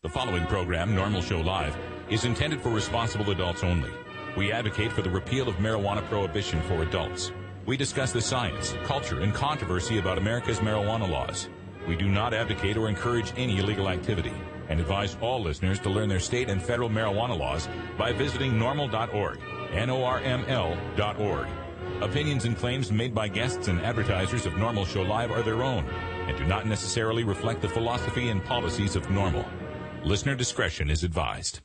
The following program, NORML Show Live, is intended for responsible adults only. We advocate for the repeal of marijuana prohibition for adults. We discuss the science, culture, and controversy about America's marijuana laws. We do not advocate or encourage any illegal activity and advise all listeners to learn their state and federal marijuana laws by visiting norml.org, NORML.org. Opinions and claims made by guests and advertisers of NORML Show Live are their own and do not necessarily reflect the philosophy and policies of NORML. Listener discretion is advised.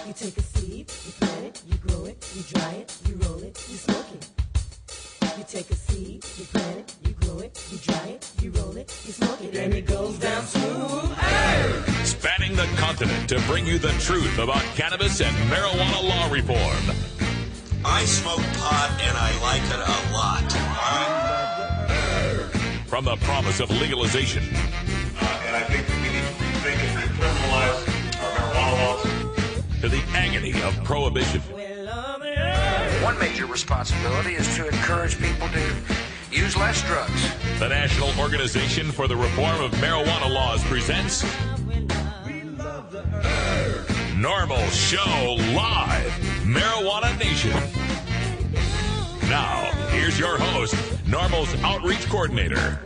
You take a seed, you plant it, you grow it, you dry it, you roll it, you smoke it. You take a seed, you plant it, you grow it, you dry it, you roll it, you smoke it, and it goes down smooth. Hey! Spanning the continent to bring you the truth about cannabis and marijuana law reform. I smoke pot and I like it a lot. From the promise of legalization. And I think we need to rethink and decriminalize our marijuana laws. To the agony of prohibition. One major responsibility is to encourage people to use less drugs. The National Organization for the Reform of Marijuana Laws presents NORML Show Live, Marijuana Nation. Now, here's your host, NORML's Outreach Coordinator,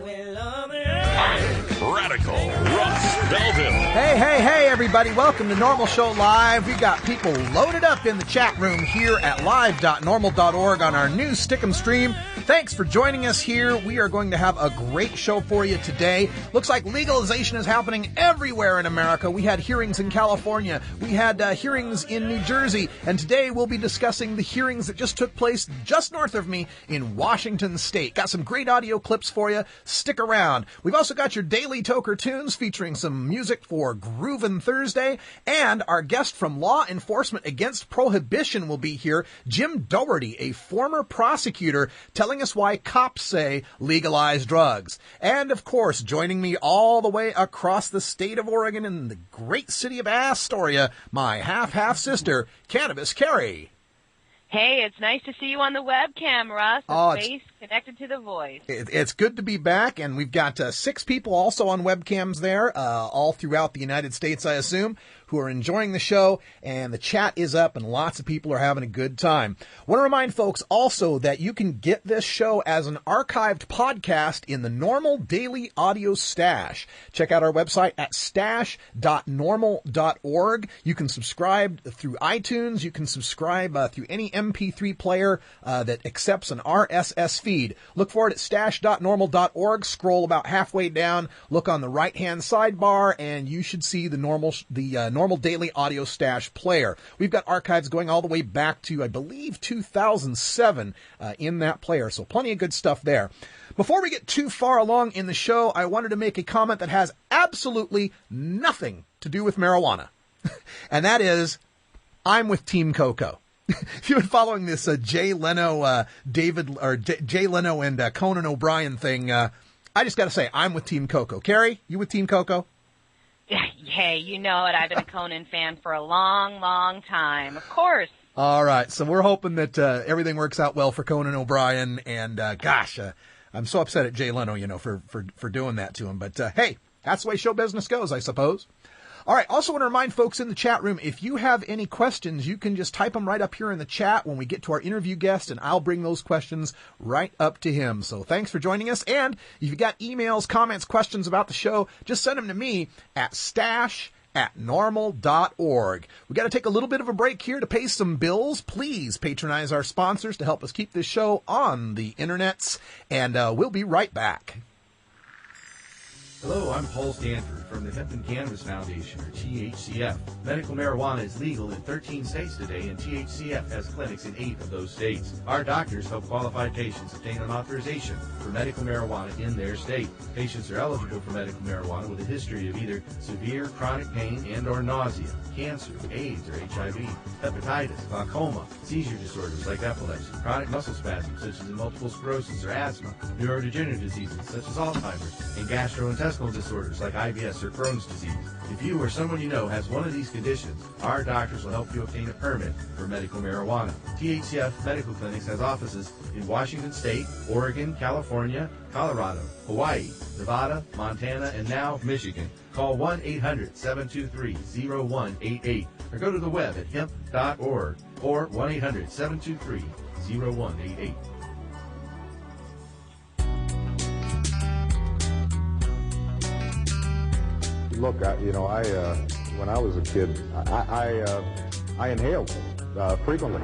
Radical Russ Belville. Hey, everybody. Welcome to NORML Show Live. We got people loaded up in the chat room here at live.norml.org on our new Stick'em stream. Thanks for joining us here. We are going to have a great show for you today. Looks like legalization is happening everywhere in America. We had hearings in California. We had hearings in New Jersey. And today we'll be discussing the hearings that just took place just north of me in Washington State. Got some great audio clips for you. Stick around. We've also got your Daily Toker Tunes featuring some music for Groovin' Thursday. And our guest from Law Enforcement Against Prohibition will be here, Jim Doherty, a former prosecutor, telling us why cops say legalize drugs. And, of course, joining me all the way across the state of Oregon in the great city of Astoria, my half sister, Cannabis Carrie. Hey, it's nice to see you on the webcam, Russ. The face connected to the voice. It's good to be back, and we've got 6 people also on webcams there, all throughout the United States, I assume, who are enjoying the show, and the chat is up, and lots of people are having a good time. I want to remind folks also that you can get this show as an archived podcast in the NORML Daily Audio Stash. Check out our website at stash.norml.org. You can subscribe through iTunes. You can subscribe through any MP3 player that accepts an RSS feed. Look for it at stash.norml.org. Scroll about halfway down. Look on the right-hand sidebar, and you should see the NORML Daily Audio Stash player. We've got archives going all the way back to, I believe, 2007 in that player, so plenty of good stuff there. Before we get too far along in the show, I wanted to make a comment that has absolutely nothing to do with marijuana, and that is, I'm with Team Coco. If you've been following this Jay Leno, Jay Leno and Conan O'Brien thing, I just got to say, I'm with Team Coco. Carrie, you with Team Coco? Hey, you know it. I've been a Conan fan for a long, long time. Of course. All right. So we're hoping that everything works out well for Conan O'Brien. And, I'm so upset at Jay Leno, for doing that to him. But, hey, that's the way show business goes, I suppose. All right. Also want to remind folks in the chat room, if you have any questions, you can just type them right up here in the chat when we get to our interview guest, and I'll bring those questions right up to him. So thanks for joining us. And if you've got emails, comments, questions about the show, just send them to me at stash@norml.org. We got to take a little bit of a break here to pay some bills. Please patronize our sponsors to help us keep this show on the internets, and we'll be right back. Hello, I'm Paul Stanford from the Hemp and Cannabis Foundation, or THCF. Medical marijuana is legal in 13 states today, and THCF has clinics in 8 of those states. Our doctors help qualified patients obtain an authorization for medical marijuana in their state. Patients are eligible for medical marijuana with a history of either severe chronic pain and or nausea, cancer, AIDS or HIV, hepatitis, glaucoma, seizure disorders like epilepsy, chronic muscle spasms such as multiple sclerosis or asthma, neurodegenerative diseases such as Alzheimer's, and gastrointestinal intestinal disorders like IBS or Crohn's disease. If you or someone you know has one of these conditions, our doctors will help you obtain a permit for medical marijuana. THCF Medical Clinics has offices in Washington State, Oregon, California, Colorado, Hawaii, Nevada, Montana, and now Michigan. Call 1-800-723-0188 or go to the web at hemp.org or 1-800-723-0188. Look, when I was a kid, I inhaled frequently.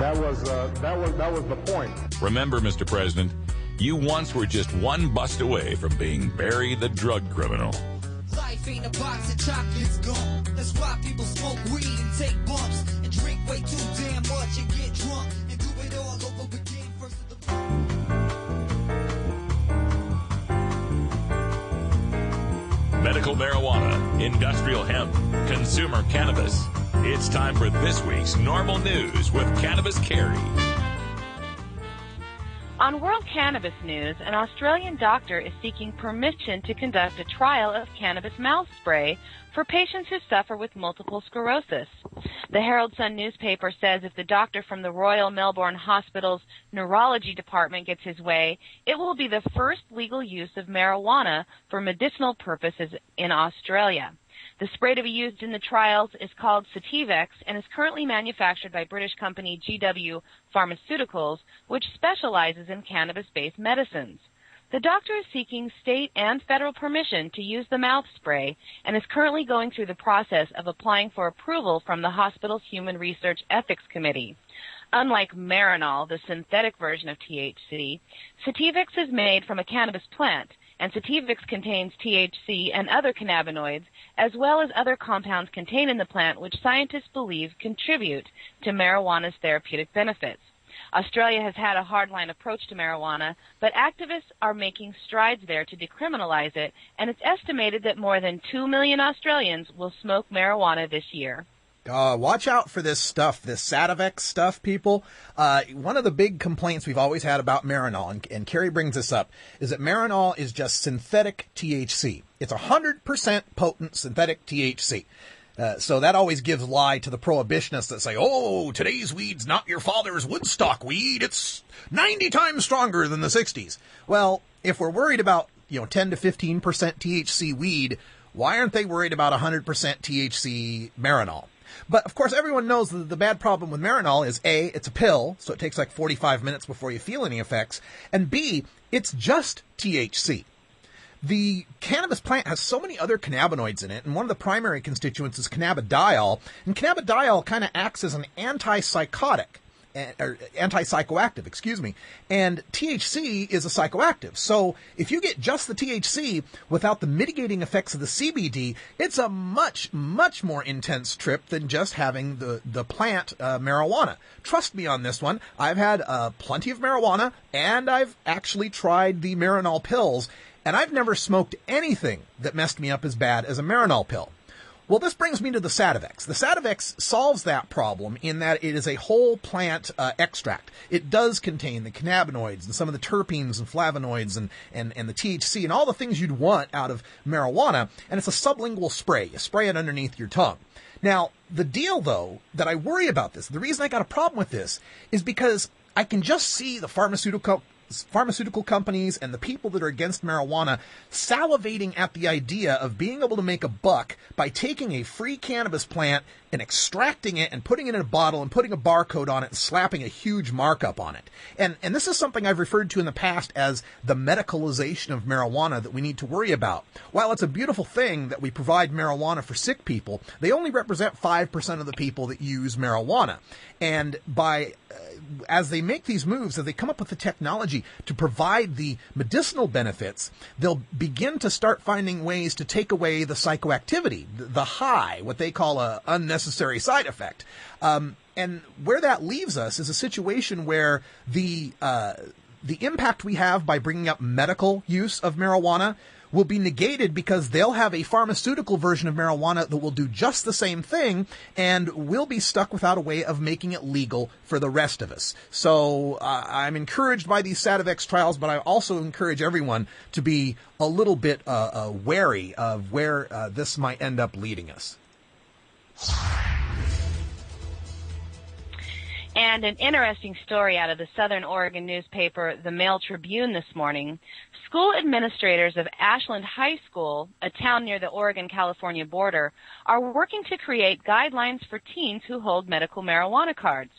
That was the point. Remember, Mr. President, you once were just one bust away from being Barry the drug criminal. Life ain't a box of chocolates gone. That's why people smoke weed and take bumps and drink way too damn much and get drunk and do it all over again. First of the Medical marijuana, industrial hemp, consumer cannabis. It's time for this week's NORML News with Cannabis Carrie. On World Cannabis News, an Australian doctor is seeking permission to conduct a trial of cannabis mouth spray for patients who suffer with multiple sclerosis. The Herald Sun newspaper says if the doctor from the Royal Melbourne Hospital's neurology department gets his way, it will be the first legal use of marijuana for medicinal purposes in Australia. The spray to be used in the trials is called Sativex and is currently manufactured by British company GW Pharmaceuticals, which specializes in cannabis-based medicines. The doctor is seeking state and federal permission to use the mouth spray and is currently going through the process of applying for approval from the hospital's Human Research Ethics Committee. Unlike Marinol, the synthetic version of THC, Sativex is made from a cannabis plant, and Sativex contains THC and other cannabinoids, as well as other compounds contained in the plant which scientists believe contribute to marijuana's therapeutic benefits. Australia has had a hardline approach to marijuana, but activists are making strides there to decriminalize it, and it's estimated that more than 2 million Australians will smoke marijuana this year. Watch out for this stuff, this Sativex stuff, people. One of the big complaints we've always had about Marinol, and Carrie brings this up, is that Marinol is just synthetic THC. It's 100% potent synthetic THC. So that always gives lie to the prohibitionists that say, oh, today's weed's not your father's Woodstock weed. It's 90 times stronger than the 60s. Well, if we're worried about, 10 to 15% THC weed, why aren't they worried about 100% THC Marinol? But, of course, everyone knows that the bad problem with Marinol is, A, it's a pill, so it takes like 45 minutes before you feel any effects, and B, it's just THC. The cannabis plant has so many other cannabinoids in it, and one of the primary constituents is cannabidiol, and cannabidiol kind of acts as an antipsychotic, or antipsychoactive, and THC is a psychoactive. So if you get just the THC without the mitigating effects of the CBD, it's a much, much more intense trip than just having the plant marijuana. Trust me on this one. I've had plenty of marijuana, and I've actually tried the Marinol pills, and I've never smoked anything that messed me up as bad as a Marinol pill. Well, this brings me to the Sativex. The Sativex solves that problem in that it is a whole plant extract. It does contain the cannabinoids and some of the terpenes and flavonoids and the THC and all the things you'd want out of marijuana, and it's a sublingual spray. You spray it underneath your tongue. Now, the deal, though, that I worry about this, the reason I got a problem with this, is because I can just see the pharmaceutical companies and the people that are against marijuana salivating at the idea of being able to make a buck by taking a free cannabis plant and extracting it and putting it in a bottle and putting a barcode on it and slapping a huge markup on it. And this is something I've referred to in the past as the medicalization of marijuana that we need to worry about. While it's a beautiful thing that we provide marijuana for sick people, they only represent 5% of the people that use marijuana. And as they make these moves, as they come up with the technology to provide the medicinal benefits, they'll begin to start finding ways to take away the psychoactivity, the high, what they call a unnecessary side effect. And where that leaves us is a situation where the impact we have by bringing up medical use of marijuana will be negated because they'll have a pharmaceutical version of marijuana that will do just the same thing, and we'll be stuck without a way of making it legal for the rest of us. So I'm encouraged by these Sativex trials, but I also encourage everyone to be a little bit wary of where this might end up leading us. And an interesting story out of the Southern Oregon newspaper, the Mail Tribune, this morning. School administrators of Ashland High School, a town near the Oregon-California border, are working to create guidelines for teens who hold medical marijuana cards.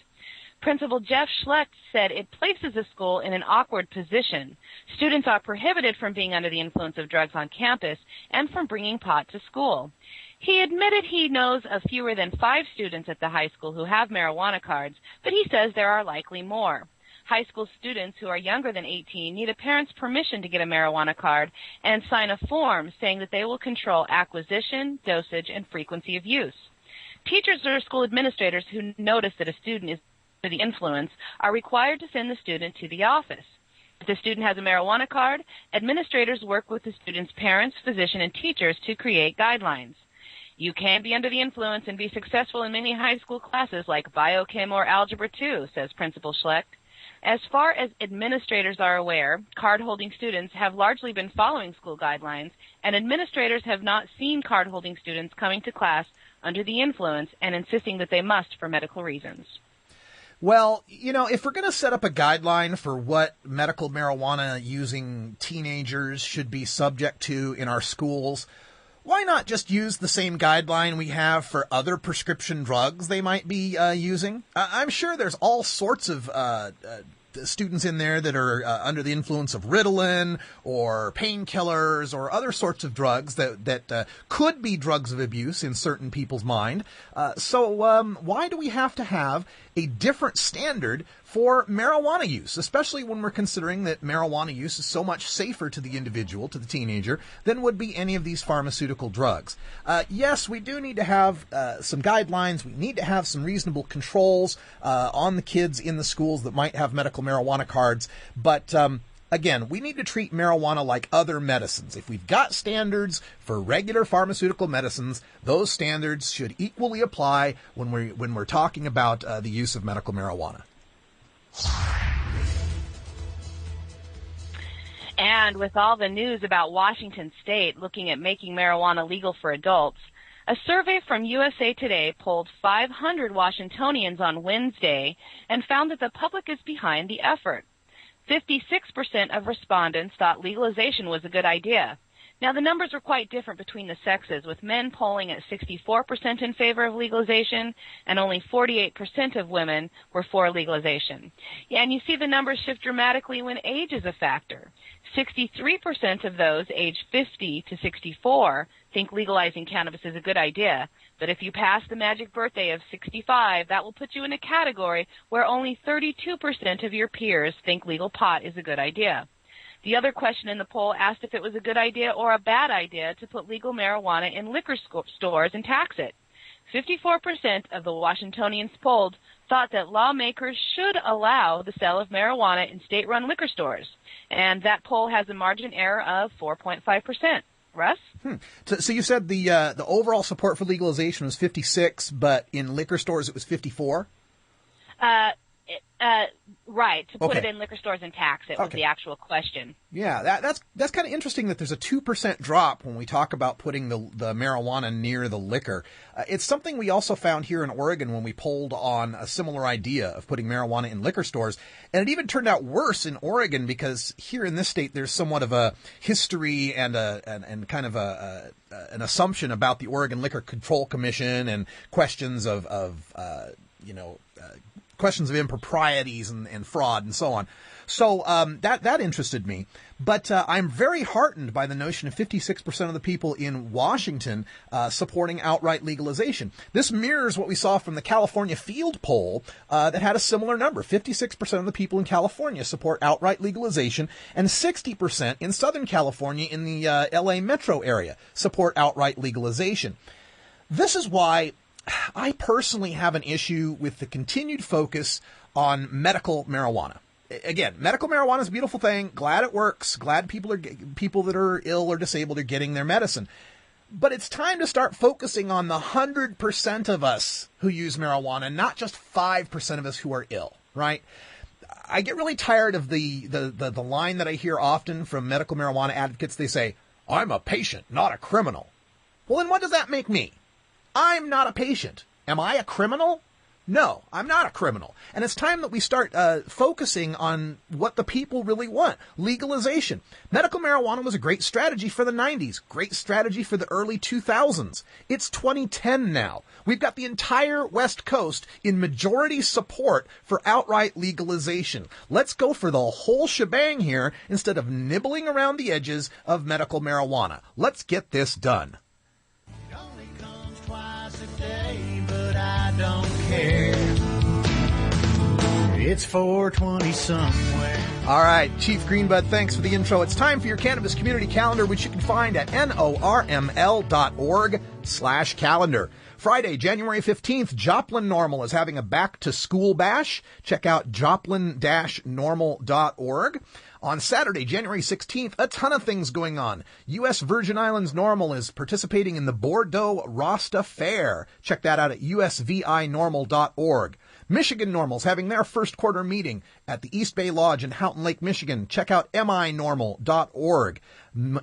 Principal Jeff Schlecht said it places the school in an awkward position. Students are prohibited from being under the influence of drugs on campus and from bringing pot to school. He admitted he knows of fewer than 5 students at the high school who have marijuana cards, but he says there are likely more. High school students who are younger than 18 need a parent's permission to get a marijuana card and sign a form saying that they will control acquisition, dosage, and frequency of use. Teachers or school administrators who notice that a student is under the influence are required to send the student to the office. If the student has a marijuana card, administrators work with the student's parents, physician, and teachers to create guidelines. You can be under the influence and be successful in many high school classes like Biochem or Algebra 2, says Principal Schlecht. As far as administrators are aware, card-holding students have largely been following school guidelines, and administrators have not seen card-holding students coming to class under the influence and insisting that they must for medical reasons. Well, you know, if we're going to set up a guideline for what medical marijuana using teenagers should be subject to in our schools, why not just use the same guideline we have for other prescription drugs they might be using? I'm sure there's all sorts of students in there that are under the influence of Ritalin or painkillers or other sorts of drugs that could be drugs of abuse in certain people's mind. So why do we have to have a different standard for marijuana use, especially when we're considering that marijuana use is so much safer to the individual, to the teenager, than would be any of these pharmaceutical drugs? Yes, we do need to have some guidelines. We need to have some reasonable controls on the kids in the schools that might have medical marijuana cards. But again, we need to treat marijuana like other medicines. If we've got standards for regular pharmaceutical medicines, those standards should equally apply when we're talking about the use of medical marijuana. And with all the news about Washington State looking at making marijuana legal for adults, a survey from USA Today polled 500 Washingtonians on Wednesday and found that the public is behind the effort. 56% of respondents thought legalization was a good idea. Now, the numbers were quite different between the sexes, with men polling at 64% in favor of legalization, and only 48% of women were for legalization. Yeah, and you see the numbers shift dramatically when age is a factor. 63% of those aged 50 to 64 think legalizing cannabis is a good idea, but if you pass the magic birthday of 65, that will put you in a category where only 32% of your peers think legal pot is a good idea. The other question in the poll asked if it was a good idea or a bad idea to put legal marijuana in liquor stores and tax it. 54% of the Washingtonians polled thought that lawmakers should allow the sale of marijuana in state-run liquor stores, and that poll has a margin error of 4.5%. Russ? So you said the overall support for legalization was 56, but in liquor stores it was 54? Right, to put it in liquor stores and tax it was the actual question. Yeah, that's kind of interesting that there's a 2% drop when we talk about putting the marijuana near the liquor. It's something we also found here in Oregon when we polled on a similar idea of putting marijuana in liquor stores. And it even turned out worse in Oregon because here in this state there's somewhat of a history and kind of an assumption about the Oregon Liquor Control Commission and questions of questions of improprieties and fraud and so on. So that interested me. But I'm very heartened by the notion of 56% of the people in Washington supporting outright legalization. This mirrors what we saw from the California field poll that had a similar number. 56% of the people in California support outright legalization, and 60% in Southern California in the LA metro area support outright legalization. This is why I personally have an issue with the continued focus on medical marijuana. again, medical marijuana is a beautiful thing. Glad it works. Glad people that are ill or disabled are getting their medicine. But it's time to start focusing on the 100% of us who use marijuana, not just 5% of us who are ill, right? I get really tired of the line that I hear often from medical marijuana advocates. They say, I'm a patient, not a criminal. Well, then what does that make me? I'm not a patient. Am I a criminal? No, I'm not a criminal. And it's time that we start focusing on what the people really want. Legalization. Medical marijuana was a great strategy for the 90s, great strategy for the early 2000s. It's 2010 now. We've got the entire West Coast in majority support for outright legalization. Let's go for the whole shebang here instead of nibbling around the edges of medical marijuana. Let's get this done. I don't care. It's 420 somewhere. All right, Chief Greenbud, thanks for the intro. It's time for your Cannabis Community Calendar, which you can find at norml.org/calendar. Friday, January 15th, Joplin NORML is having a back-to-school bash. Check out joplin-normal.org. On Saturday, January 16th, a ton of things going on. U.S. Virgin Islands NORML is participating in the Bordeaux Rasta Fair. Check that out at usvinormal.org. Michigan NORML is having their first quarter meeting at the East Bay Lodge in Houghton Lake, Michigan. Check out minormal.org.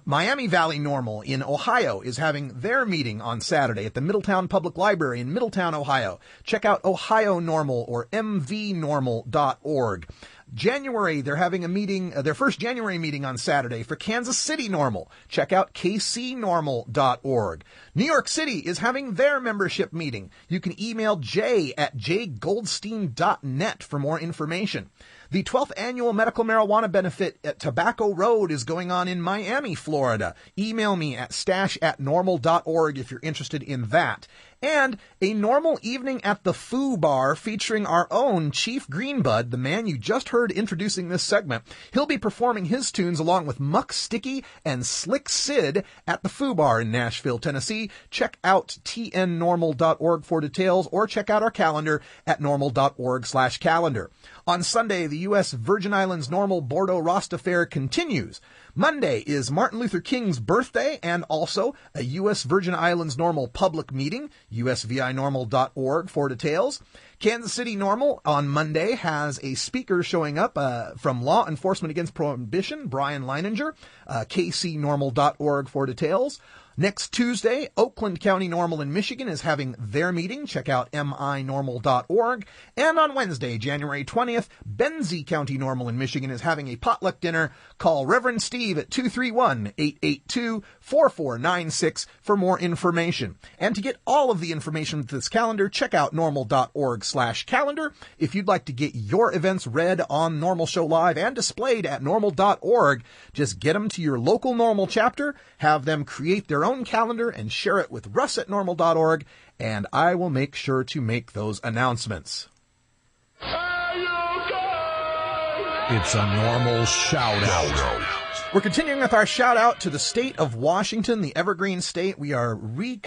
Miami Valley NORML in Ohio is having their meeting on Saturday at the Middletown Public Library in Middletown, Ohio. Check out Ohio NORML or mvnormal.org. January, they're having a meeting, their first January meeting on Saturday for Kansas City NORML. Check out kcnormal.org. New York City is having their membership meeting. You can email jay@jgoldstein.net for more information. The 12th annual medical marijuana benefit at Tobacco Road is going on in Miami, Florida. Email me at stash@normal.org if you're interested in that. And a NORML evening at the Foo Bar featuring our own Chief Greenbud, the man you just heard introducing this segment. He'll be performing his tunes along with Muck Sticky and Slick Sid at the Foo Bar in Nashville, Tennessee. Check out tnnormal.org for details or check out our calendar at normal.org/calendar. On Sunday, the U.S. Virgin Islands NORML Bordeaux Rasta Fair continues. Monday is Martin Luther King's birthday and also a U.S. Virgin Islands NORML public meeting, usvinormal.org for details. Kansas City NORML on Monday has a speaker showing up from Law Enforcement Against Prohibition, Brian Leininger, kcnormal.org for details. Next Tuesday, Oakland County NORML in Michigan is having their meeting. Check out minormal.org. And on Wednesday, January 20th, Benzie County NORML in Michigan is having a potluck dinner. Call Reverend Steve at 231-882-4496 for more information. And to get all of the information with this calendar, check out normal.org/calendar. If you'd like to get your events read on NORML Show Live and displayed at normal.org, just get them to your local NORML chapter, have them create their own calendar and share it with Russ at normal.org, and I will make sure to make those announcements. It's a NORML shout-out. We're continuing with our shout-out to the state of Washington, the Evergreen State. We are I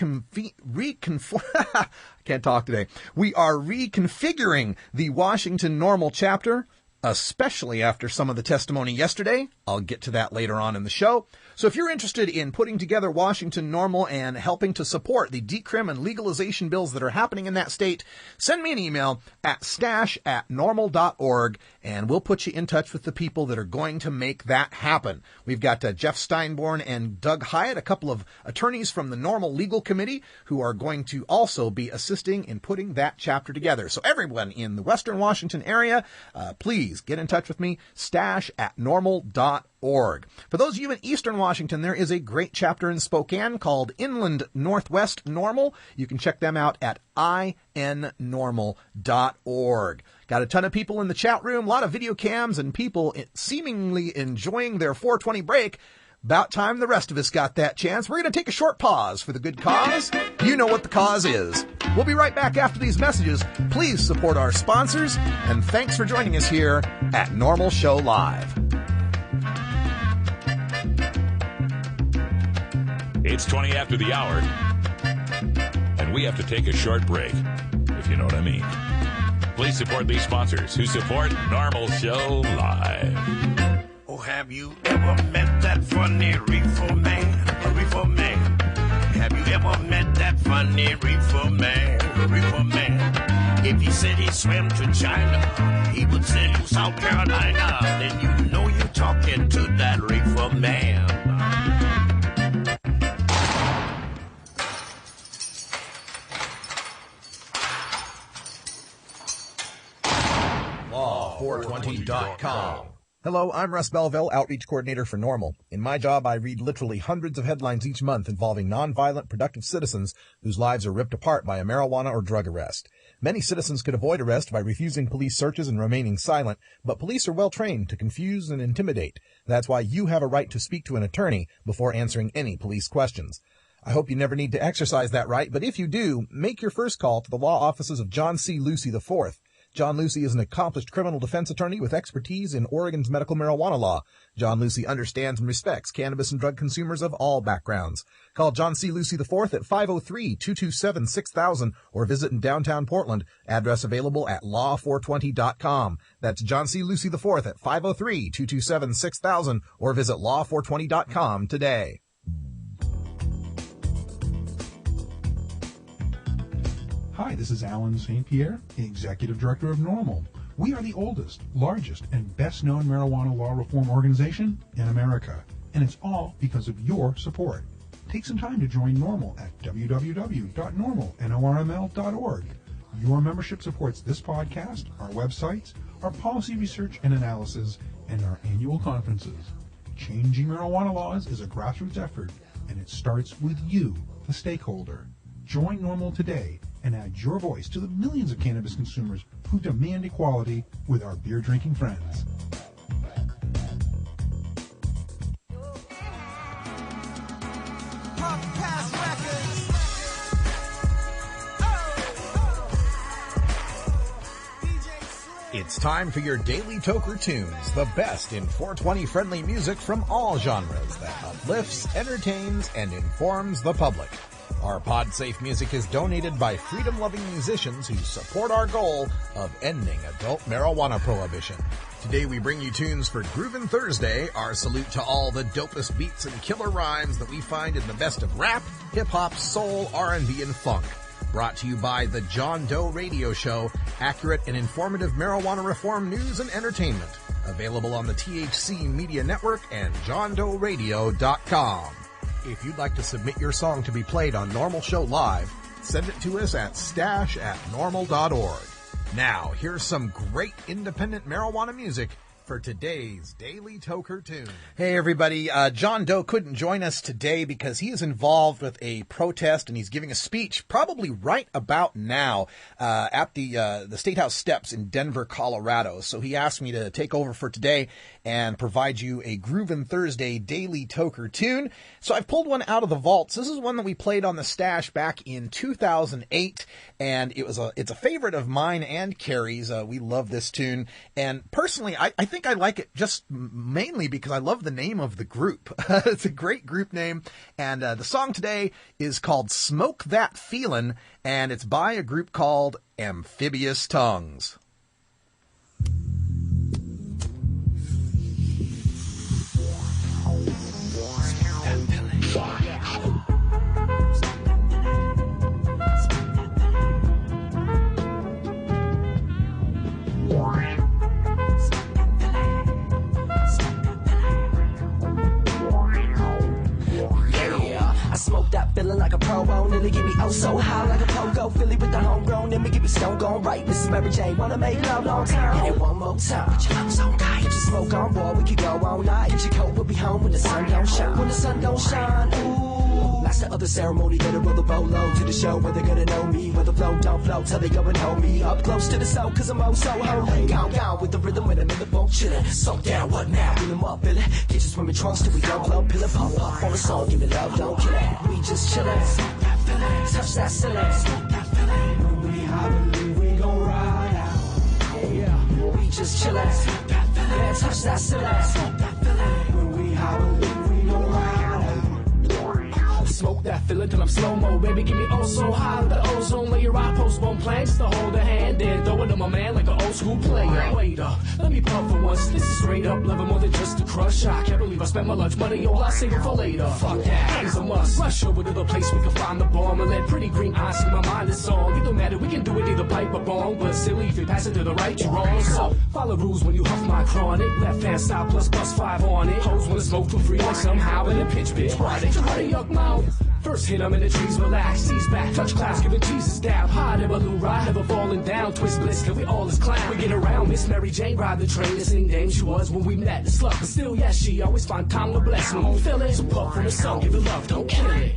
can't talk today. We are reconfiguring the Washington NORML chapter, especially after some of the testimony yesterday. I'll get to that later on in the show. So if you're interested in putting together Washington NORML and helping to support the decrim and legalization bills that are happening in that state, send me an email at stash@normal.org, and we'll put you in touch with the people that are going to make that happen. We've got Jeff Steinborn and Doug Hyatt, a couple of attorneys from the NORML Legal Committee, who are going to also be assisting in putting that chapter together. So everyone in the Western Washington area, please get in touch with me, stash@normal.org. For those of you in Eastern Washington, there is a great chapter in Spokane called Inland Northwest NORML. You can check them out at innormal.org. Got a ton of people in the chat room, a lot of video cams, and people seemingly enjoying their 420 break. About time the rest of us got that chance. We're going to take a short pause for the good cause. You know what the cause is. We'll be right back after these messages. Please support our sponsors, and thanks for joining us here at NORML Show Live. It's 20 after the hour, and we have to take a short break, if you know what I mean. Please support these sponsors who support Normal Show Live. Oh, have you ever met that funny reefer man? A reefer man. Have you ever met that funny reefer man? A reefer man. If he said he swam to China, he would send you South Carolina. Then you know you're talking to that reefer man. Law420.com. Hello, I'm Russ Belville, Outreach Coordinator for NORML. In my job, I read literally hundreds of headlines each month involving nonviolent, productive citizens whose lives are ripped apart by a marijuana or drug arrest. Many citizens could avoid arrest by refusing police searches and remaining silent, but police are well trained to confuse and intimidate. That's why you have a right to speak to an attorney before answering any police questions. I hope you never need to exercise that right, but if you do, make your first call to the law offices of John C. Lucy IV. John Lucy is an accomplished criminal defense attorney with expertise in Oregon's medical marijuana law. John Lucy understands and respects cannabis and drug consumers of all backgrounds. Call John C. Lucy IV at 503-227-6000 or visit in downtown Portland. Address available at law420.com. That's John C. Lucy IV at 503-227-6000 or visit law420.com today. Hi, this is Alan St. Pierre, the Executive Director of NORML. We are the oldest, largest, and best-known marijuana law reform organization in America, and it's all because of your support. Take some time to join NORML at www.norml.org. Your membership supports this podcast, our websites, our policy research and analysis, and our annual conferences. Changing marijuana laws is a grassroots effort, and it starts with you, the stakeholder. Join NORML today and add your voice to the millions of cannabis consumers who demand equality with our beer-drinking friends. It's time for your Daily Toker Tunes, the best in 420-friendly music from all genres that uplifts, entertains, and informs the public. Our pod-safe music is donated by freedom-loving musicians who support our goal of ending adult marijuana prohibition. Today we bring you tunes for Groovin' Thursday, our salute to all the dopest beats and killer rhymes that we find in the best of rap, hip-hop, soul, R&B, and funk. Brought to you by the John Doe Radio Show, accurate and informative marijuana reform news and entertainment. Available on the THC Media Network and JohnDoeRadio.com. If you'd like to submit your song to be played on NORML Show Live, send it to us at stash@norml.org. Now, here's some great independent marijuana music for today's Daily Toker Tune. Hey everybody, John Doe couldn't join us today because he is involved with a protest and he's giving a speech probably right about now at the State House steps in Denver, Colorado. So he asked me to take over for today and provide you a Groovin' Thursday Daily Toker Tune. So I've pulled one out of the vaults. This is one that we played on the Stash back in 2008, and it's a favorite of mine and Carrie's. We love this tune, and personally, I think I like it just mainly because I love the name of the group. It's a great group name, and the song today is called Smoke That Feelin', and it's by a group called Amphibious Tongues. I smoke that feeling like a pro, nearly get me oh so high like a pogo. Philly with the homegrown, then me get me stone gone right. This is Mary Jane, wanna make love long time. Hit it one more time. Put your lungs on tight. Get your smoke on, boy, we could go all night. Get your coat, we'll be home when the sun don't shine. When the sun don't shine, ooh. Last the other ceremony, better roll the bolo to the show where they're gonna know me. Where the flow don't flow till they go and hold me up close to the soul, cause I'm oh so holy. Gone with the rhythm when I'm in the boat chillin'. Soak down, what now? Fill them up, Billy. Get your swimming trunks till we go blow. Pillar pop up on the song, give it love, don't kill it. We just chillin'. Smoke that feeling. Touch that ceiling. Smoke that feeling. When we high, believe we gon' ride out. Yeah. We just chillin'. Smoke that feeling. Yeah, touch that ceiling. Smoke that feeling. When we high, believe we gon' ride out. Smoke that feeling till I'm slow-mo. Baby, give me oh so high with the ozone layer. I postpone plans to hold a hand and throw it to my man like an old school player. Wait up, let me puff for once. This is straight up, loving more than just a crush. I can't believe I spent my lunch money, all I save it for later. Fuck that, it's a must. Rush over to the place we can find the bomb and let pretty green eyes see my mind is song. It don't matter, we can do it either pipe or bong, but silly if you pass it to the right, you're wrong. So follow rules when you huff my chronic. Left hand style plus +5 on it. Hoes wanna smoke for free like somehow in a pitch bitch. Why did you run a yuck mouth? First hit, I'm in the trees, relax, seize back, touch class, giving Jesus dab. High never loo ride, never falling down, twist bliss, cause we all is clown. We get around, Miss Mary Jane, ride the train, the same dame she was when we met, the slut, but still, yeah, she always find time to bless me. You feel it? So puff on the sun, give it love, don't kill it.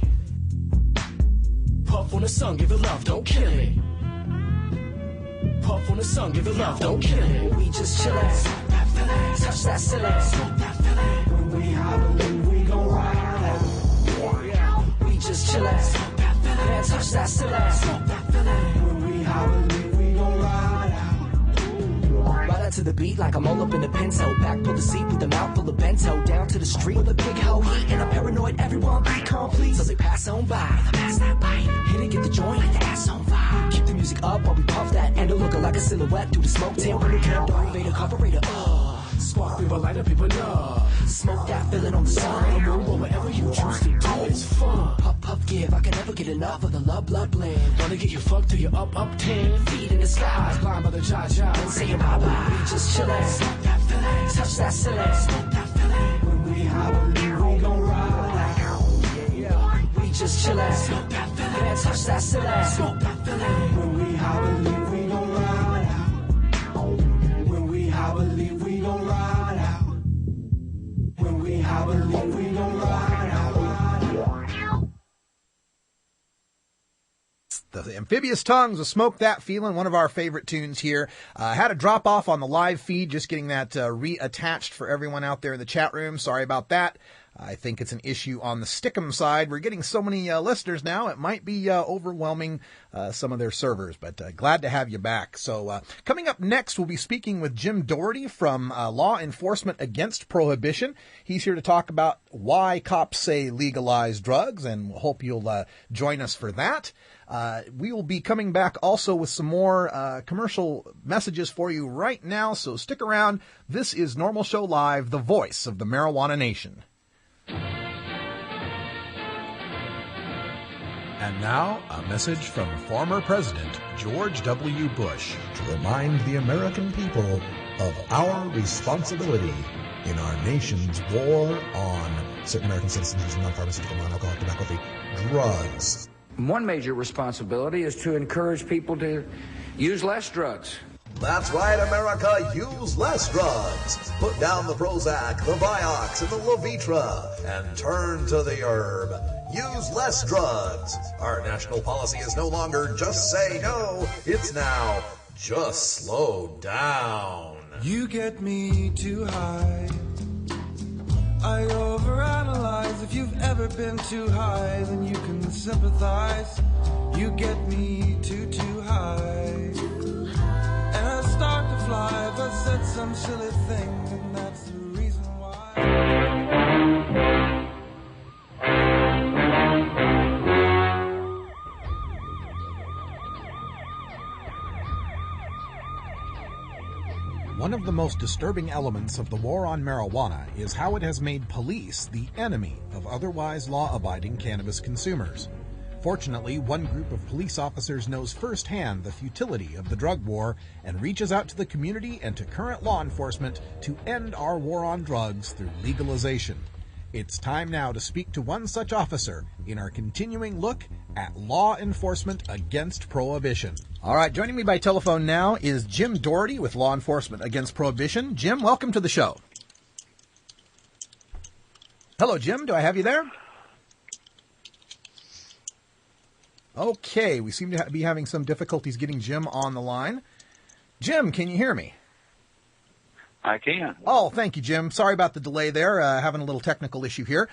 Puff on the sun, give it love, don't kill it. Puff on the sun, give it love, don't kill it. We just chillin', smoke that feeling, touch that ceiling, smoke that feeling. When we high, believe we gon' ride out. We just chillin', smoke that feeling, touch that ceiling, smoke that feeling. When we high, believe we gon' ride out. Ride out to the beat like I'm all up in the pinto. Back pull the seat with the mouth full of bento. Down to the street with a big hoe heat and I'm paranoid. Everyone be calm, please. So they pass on by. Pass that bite. Hit it, get the joint, let the ass on fire. Keep the music up while we puff that. And looking like a silhouette through the smoke tail. When we count, elevator, carburetor, spark, we will light up people, smoke that feeling on the sun, on the moon, or wherever you choose to do. It's fun. Puff, puff, give. I can never get enough of the love, blood blend. Wanna get you fucked till you're up 10 feet in the sky. Blind by the ja-ja, and saying bye-bye. We just chillin', smoke that feeling, touch that ceiling, smoke that feeling. When we high, believe we gon' ride out. Yeah, we just chillin', smoke that feeling, touch that ceiling, smoke that feeling. When we high, believe we gon' ride out. When we high, believe we gon' ride out. When we high, believe we gon' ride out. The Amphibious Tongues of Smoke That Feeling, one of our favorite tunes here. Had a drop off on the live feed, just getting that reattached for everyone out there in the chat room. Sorry about that. I think it's an issue on the Stickum side. We're getting so many listeners now, it might be overwhelming some of their servers, but glad to have you back. So coming up next, we'll be speaking with Jim Doherty from Law Enforcement Against Prohibition. He's here to talk about why cops say legalize drugs, and we'll hope you'll join us for that. We will be coming back also with some more commercial messages for you right now, so stick around. This is NORML Show Live, the voice of the marijuana nation. And now, a message from former President George W. Bush to remind the American people of our responsibility in our nation's war on certain American citizens using non-pharmaceutical, non-alcoholic, tobacco-free drugs. One major responsibility is to encourage people to use less drugs. That's right, America, use less drugs. Put down the Prozac, the Vioxx, and the Levitra, and turn to the herb. Use less drugs. Our national policy is no longer just say no, it's now just slow down. You get me too high. I overanalyze. If you've ever been too high, then you can sympathize. You get me too high. And I start to fly if I said some silly thing, and that's the reason why. One of the most disturbing elements of the war on marijuana is how it has made police the enemy of otherwise law-abiding cannabis consumers. Fortunately, one group of police officers knows firsthand the futility of the drug war and reaches out to the community and to current law enforcement to end our war on drugs through legalization. It's time now to speak to one such officer in our continuing look at law enforcement against prohibition. All right, joining me by telephone now is Jim Doherty with Law Enforcement Against Prohibition. Jim, welcome to the show. Hello, Jim. Do I have you there? Okay, we seem to be having some difficulties getting Jim on the line. Jim, can you hear me? I can. Oh, thank you, Jim. Sorry about the delay there. Having a little technical issue here.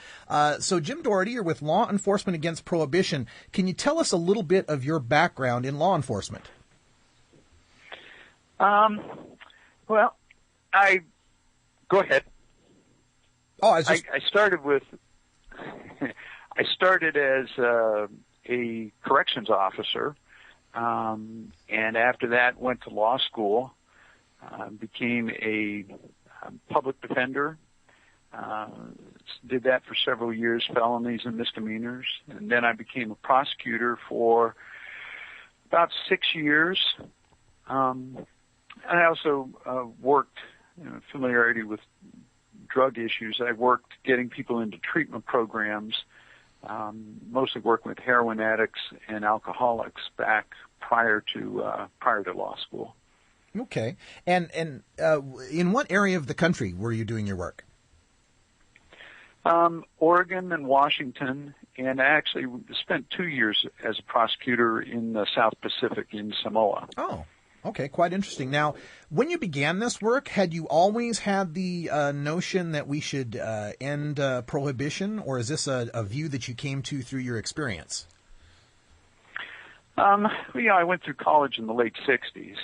So, Jim Doherty, you're with Law Enforcement Against Prohibition. Can you tell us a little bit of your background in law enforcement? Well, go ahead. Oh, I started with I started as a corrections officer, and after that went to law school, became a public defender, did that for several years, felonies and misdemeanors, and then I became a prosecutor for about 6 years. And I also worked, familiarity with drug issues. I worked getting people into treatment programs, mostly working with heroin addicts and alcoholics back prior to law school. Okay. And in what area of the country were you doing your work? Oregon and Washington, and I actually spent 2 years as a prosecutor in the South Pacific in Samoa. Oh, okay. Quite interesting. Now, when you began this work, had you always had the notion that we should end prohibition, or is this a view that you came to through your experience? I went through college in the late 60s,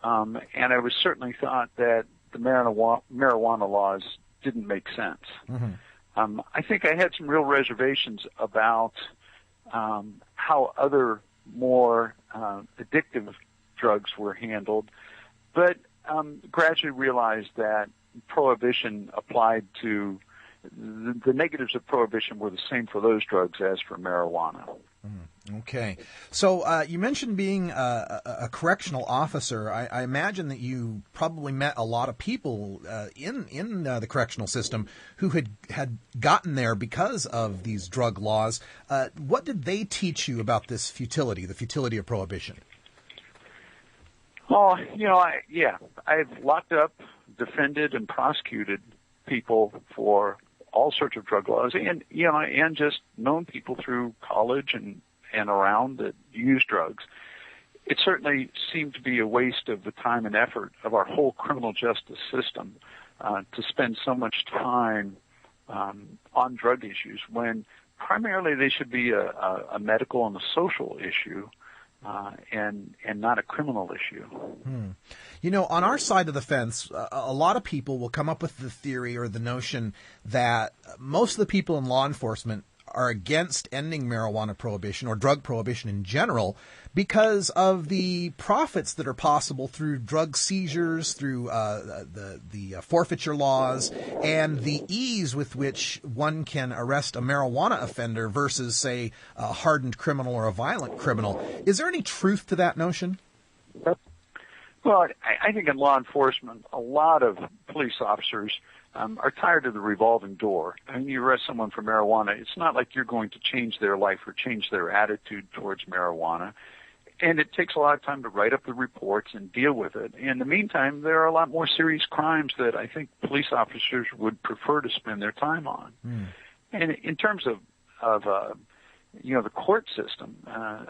and I was certainly thought that the marijuana laws didn't make sense. Mm-hmm. I think I had some real reservations about how other more addictive drugs were handled, but gradually realized that prohibition applied to the negatives of prohibition were the same for those drugs as for marijuana. Okay. So you mentioned being a correctional officer. I imagine that you probably met a lot of people in the correctional system who had gotten there because of these drug laws. What did they teach you about this futility, the futility of prohibition? Oh, I've locked up, defended, and prosecuted people for all sorts of drug laws, and just known people through college and around that use drugs. It certainly seemed to be a waste of the time and effort of our whole criminal justice system to spend so much time on drug issues when primarily they should be a medical and a social issue. And not a criminal issue. On our side of the fence, a lot of people will come up with the theory or the notion that most of the people in law enforcement are against ending marijuana prohibition or drug prohibition in general because of the profits that are possible through drug seizures, through the forfeiture laws, and the ease with which one can arrest a marijuana offender versus, say, a hardened criminal or a violent criminal. Is there any truth to that notion? Well, I think in law enforcement, a lot of police officers are tired of the revolving door. I mean, you arrest someone for marijuana, it's not like you're going to change their life or change their attitude towards marijuana. And it takes a lot of time to write up the reports and deal with it. In the meantime, there are a lot more serious crimes that I think police officers would prefer to spend their time on. And in terms of the court system,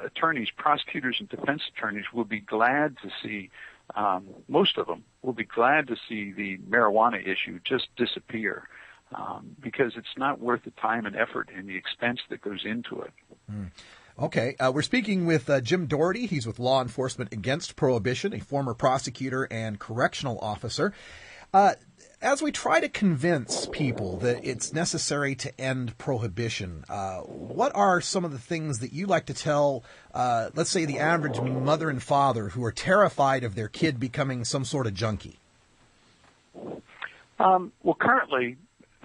attorneys, prosecutors, and defense attorneys will be glad to see, most of them will be glad to see the marijuana issue just disappear because it's not worth the time and effort and the expense that goes into it. Okay, we're speaking with Jim Doherty. He's with Law Enforcement Against Prohibition, a former prosecutor and correctional officer. As we try to convince people that it's necessary to end prohibition, what are some of the things that you like to tell, let's say, the average mother and father who are terrified of their kid becoming some sort of junkie? Well, currently,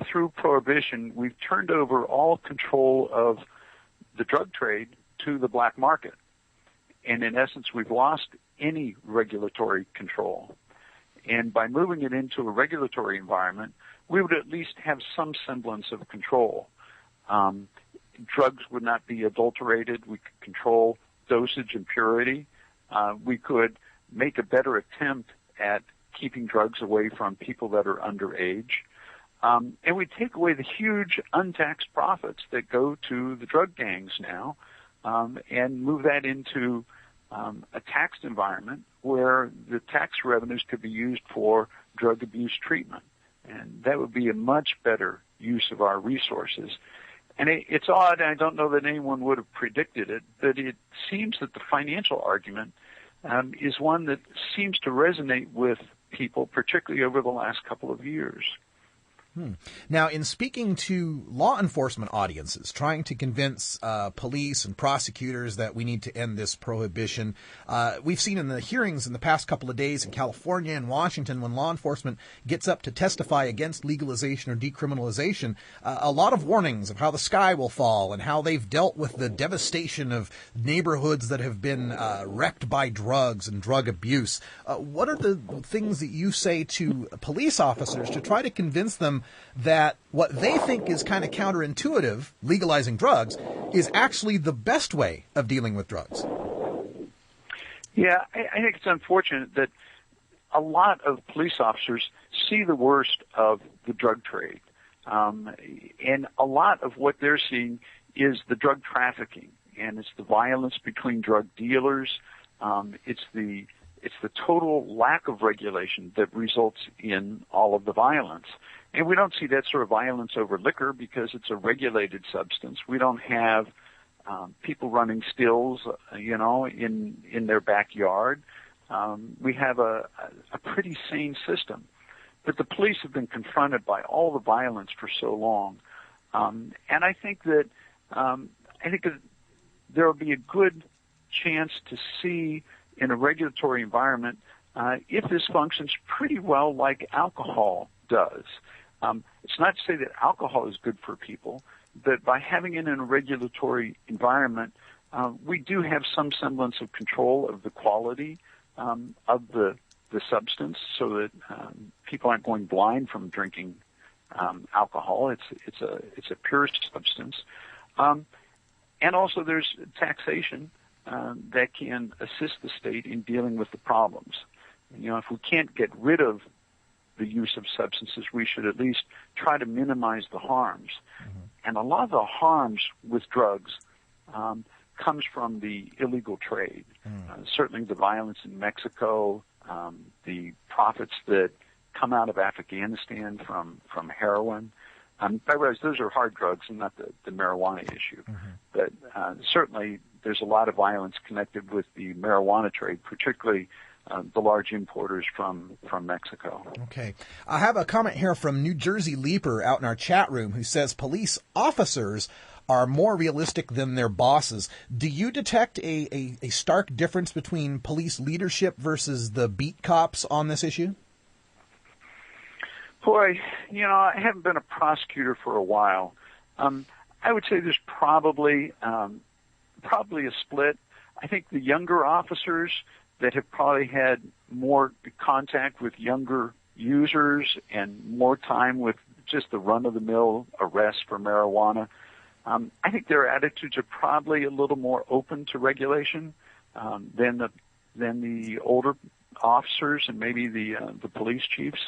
through prohibition, we've turned over all control of the drug trade to the black market. And in essence, we've lost any regulatory control. And by moving it into a regulatory environment, we would at least have some semblance of control. Drugs would not be adulterated. We could control dosage and purity. We could make a better attempt at keeping drugs away from people that are underage. And we take away the huge untaxed profits that go to the drug gangs now and move that into a taxed environment where the tax revenues could be used for drug abuse treatment. And that would be a much better use of our resources. And it's odd, I don't know that anyone would have predicted it, but it seems that the financial argument is one that seems to resonate with people, particularly over the last couple of years. Now, in speaking to law enforcement audiences, trying to convince police and prosecutors that we need to end this prohibition, we've seen in the hearings in the past couple of days in California and Washington, when law enforcement gets up to testify against legalization or decriminalization, a lot of warnings of how the sky will fall and how they've dealt with the devastation of neighborhoods that have been wrecked by drugs and drug abuse. What are the things that you say to police officers to try to convince them that what they think is kind of counterintuitive, legalizing drugs, is actually the best way of dealing with drugs? Yeah, I think it's unfortunate that a lot of police officers see the worst of the drug trade. And a lot of what they're seeing is the drug trafficking, and it's the violence between drug dealers. It's the total lack of regulation that results in all of the violence. And we don't see that sort of violence over liquor because it's a regulated substance. We don't have people running stills, in their backyard. We have a pretty sane system. But the police have been confronted by all the violence for so long. And I think that there will be a good chance to see in a regulatory environment if this functions pretty well like alcohol does. It's not to say that alcohol is good for people, but by having it in a regulatory environment, we do have some semblance of control of the quality of the substance, so that people aren't going blind from drinking alcohol. It's a pure substance, and also there's taxation that can assist the state in dealing with the problems. If we can't get rid of the use of substances, we should at least try to minimize the harms. Mm-hmm. And a lot of the harms with drugs comes from the illegal trade. Certainly the violence in Mexico, the profits that come out of Afghanistan from heroin. I realize those are hard drugs and not the marijuana issue. Mm-hmm. But certainly there's a lot of violence connected with the marijuana trade, particularly the large importers from Mexico. Okay. I have a comment here from New Jersey Leaper out in our chat room who says police officers are more realistic than their bosses. Do you detect a stark difference between police leadership versus the beat cops on this issue? Boy, I haven't been a prosecutor for a while. I would say there's probably a split. I think the younger officers that have probably had more contact with younger users and more time with just the run-of-the-mill arrests for marijuana, I think their attitudes are probably a little more open to regulation than the older officers and maybe the police chiefs.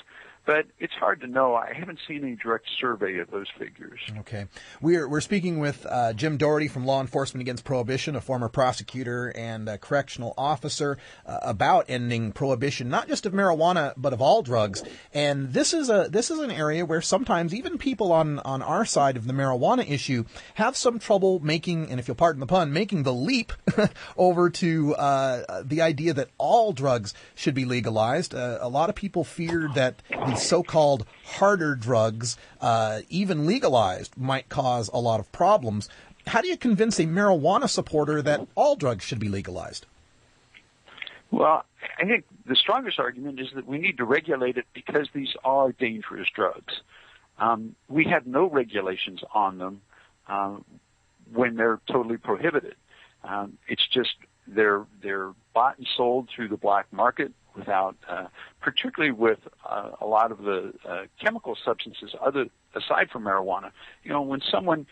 But it's hard to know. I haven't seen any direct survey of those figures. Okay. We're speaking with Jim Doherty from Law Enforcement Against Prohibition, a former prosecutor and a correctional officer, about ending prohibition, not just of marijuana, but of all drugs. And this is an area where sometimes even people on our side of the marijuana issue have some trouble making, and if you'll pardon the pun, making the leap over to the idea that all drugs should be legalized. A lot of people fear that the so-called harder drugs, even legalized, might cause a lot of problems. How do you convince a marijuana supporter that all drugs should be legalized? Well, I think the strongest argument is that we need to regulate it because these are dangerous drugs. We have no regulations on them when they're totally prohibited. It's just they're bought and sold through the black market without, particularly with a lot of the chemical substances aside from marijuana. When someone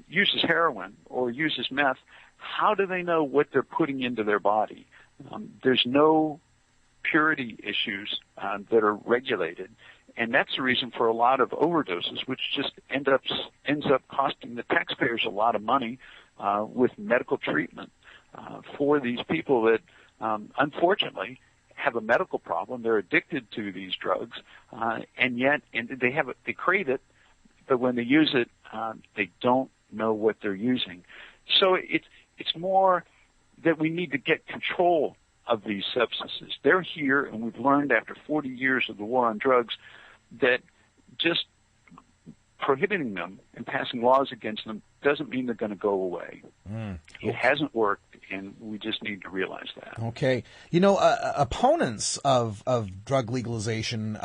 uses heroin or uses meth, how do they know what they're putting into their body? There's no purity issues that are regulated, and that's the reason for a lot of overdoses, which just ends up costing the taxpayers a lot of money with medical treatment for these people that unfortunately have a medical problem. They're addicted to these drugs, and they crave it, but when they use it, they don't know what they're using. So it's more that we need to get control of these substances. They're here, and we've learned after 40 years of the war on drugs that just prohibiting them and passing laws against them doesn't mean they're going to go away. It hasn't worked, and we just need to realize that. Okay. Opponents of drug legalization,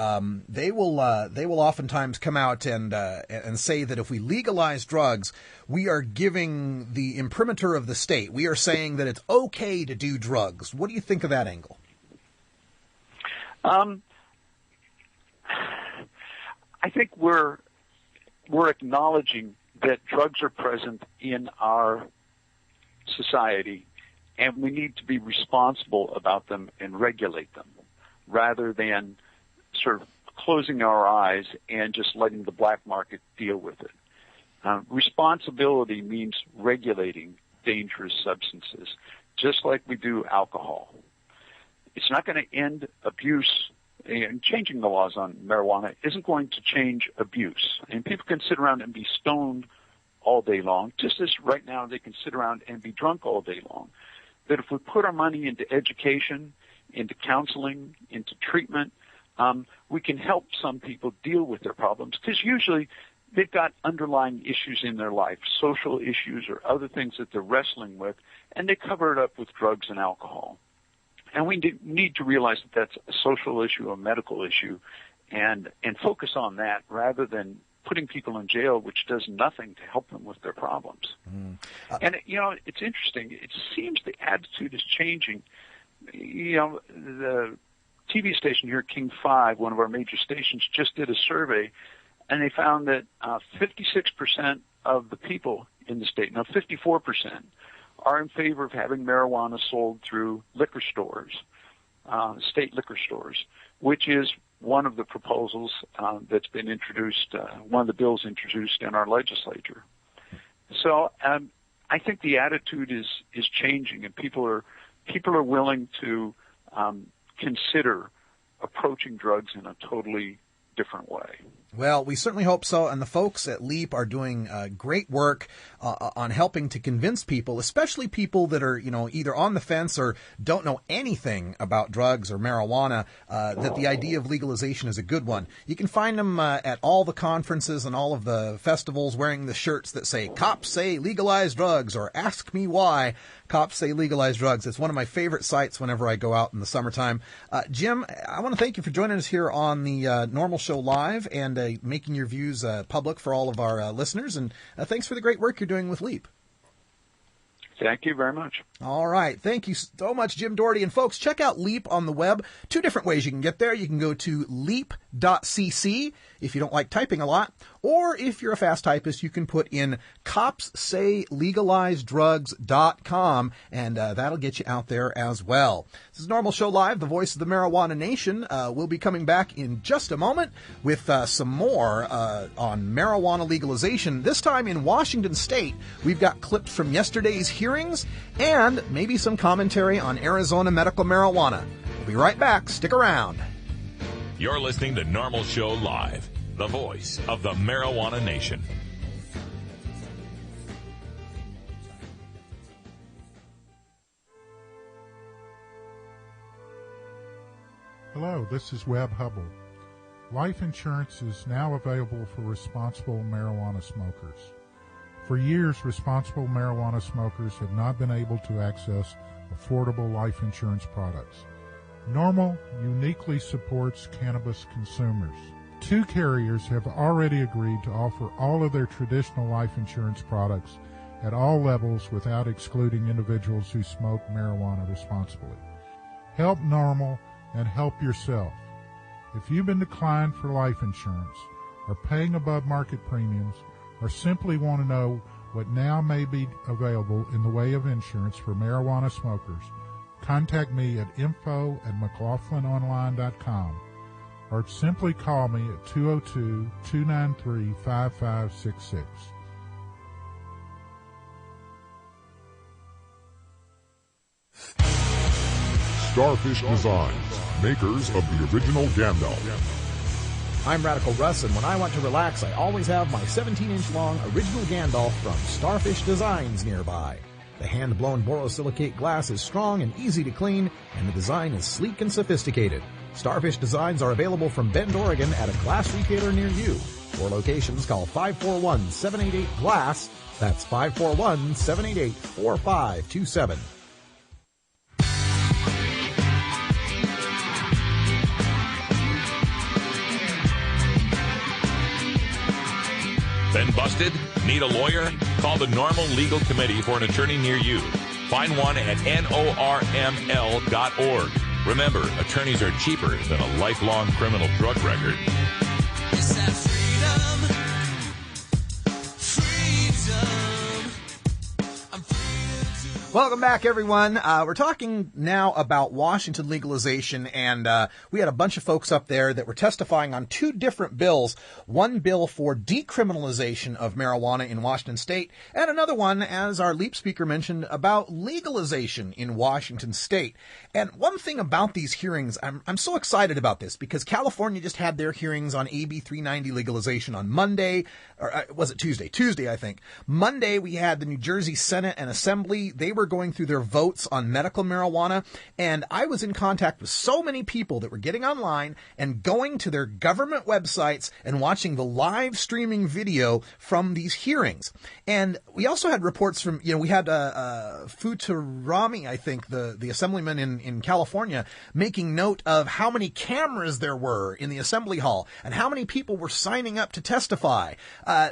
they will oftentimes come out and say that if we legalize drugs, we are giving the imprimatur of the state. We are saying that it's okay to do drugs. What do you think of that angle? I think we're acknowledging that drugs are present in our society, and we need to be responsible about them and regulate them, rather than sort of closing our eyes and just letting the black market deal with it. Responsibility means regulating dangerous substances, just like we do alcohol. It's not going to end abuse, and changing the laws on marijuana isn't going to change abuse. And people can sit around and be stoned all day long, just as right now they can sit around and be drunk all day long. But if we put our money into education, into counseling, into treatment, we can help some people deal with their problems, because usually they've got underlying issues in their life, social issues or other things that they're wrestling with, and they cover it up with drugs and alcohol. And we need to realize that that's a social issue, a medical issue, and focus on that rather than putting people in jail, which does nothing to help them with their problems. And, it's interesting. It seems the attitude is changing. The TV station here, King 5, one of our major stations, just did a survey, and they found that 56% of the people in the state, now 54%, are in favor of having marijuana sold through liquor stores, state liquor stores, which is one of the proposals that's been introduced, one of the bills introduced in our legislature. So I think the attitude is changing, and people are willing to consider approaching drugs in a totally different way. Well, we certainly hope so, and the folks at LEAP are doing great work on helping to convince people, especially people that are, either on the fence or don't know anything about drugs or marijuana, that the idea of legalization is a good one. You can find them at all the conferences and all of the festivals wearing the shirts that say, "Cops say legalize drugs," or "Ask me why cops say legalize drugs." It's one of my favorite sites whenever I go out in the summertime. Jim, I want to thank you for joining us here on the NORML Show Live and making your views public for all of our listeners. And thanks for the great work you're doing with LEAP. Thank you very much. All right. Thank you so much, Jim Doherty. And folks, check out LEAP on the web. Two different ways you can get there. You can go to leap.cc if you don't like typing a lot. Or if you're a fast typist, you can put in copssaylegalizedrugs.com, and that'll get you out there as well. This is NORML Show Live, the voice of the marijuana nation. We'll be coming back in just a moment with some more on marijuana legalization. This time in Washington State, we've got clips from yesterday's hearings and maybe some commentary on Arizona medical marijuana. We'll be right back. Stick around. You're listening to NORML Show Live, the voice of the marijuana nation. Hello, this is Webb Hubble. Life insurance is now available for responsible marijuana smokers. For years, responsible marijuana smokers have not been able to access affordable life insurance products. NORML uniquely supports cannabis consumers. 2 carriers have already agreed to offer all of their traditional life insurance products at all levels without excluding individuals who smoke marijuana responsibly. Help NORML and help yourself. If you've been declined for life insurance, are paying above market premiums, or simply want to know what now may be available in the way of insurance for marijuana smokers, contact me at info@mclaughlinonline.com or simply call me at 202-293-5566. Starfish Designs, makers of the original Gandalf. I'm Radical Russ, and when I want to relax, I always have my 17-inch long original Gandalf from Starfish Designs nearby. The hand-blown borosilicate glass is strong and easy to clean, and the design is sleek and sophisticated. Starfish designs are available from Bend, Oregon at a glass retailer near you. For locations, call 541-788-GLASS. That's 541-788-4527. Been busted? Need a lawyer? Call the NORML Legal Committee for an attorney near you. Find one at norml.org. Remember, attorneys are cheaper than a lifelong criminal drug record. It's that freedom. I'm Welcome back, everyone. We're talking now about Washington legalization, and we had a bunch of folks up there that were testifying on two different bills. One bill for decriminalization of marijuana in Washington state, and another one, as our LEAP speaker mentioned, about legalization in Washington state. And one thing about these hearings, I'm so excited about this, because California just had their hearings on AB 390 legalization on Monday, or was it Tuesday? Tuesday, I think. Monday, we had the New Jersey Senate and Assembly. They were going through their votes on medical marijuana, and I was in contact with so many people that were getting online and going to their government websites and watching the live streaming video from these hearings. And we also had reports from, we had Futurami, I think, the assemblyman in California, making note of how many cameras there were in the assembly hall and how many people were signing up to testify.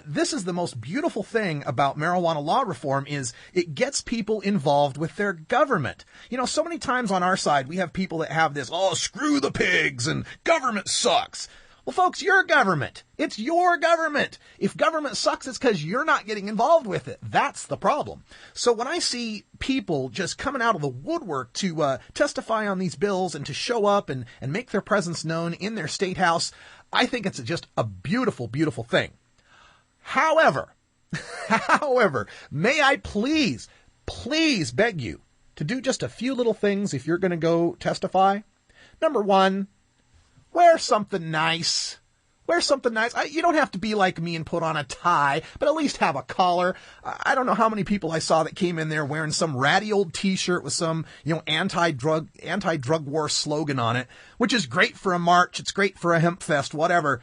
This is the most beautiful thing about marijuana law reform, is it gets people involved with their government. So many times on our side, we have people that have this, screw the pigs and government sucks. Well, folks, you're government. It's your government. If government sucks, it's because you're not getting involved with it. That's the problem. So when I see people just coming out of the woodwork to testify on these bills and to show up and make their presence known in their state house, I think it's just a beautiful, beautiful thing. However, may I please beg you to do just a few little things if you're going to go testify. Number one, wear something nice. Wear something nice. You don't have to be like me and put on a tie, but at least have a collar. I don't know how many people I saw that came in there wearing some ratty old t-shirt with some, anti-drug war slogan on it, which is great for a march. It's great for a hemp fest, whatever.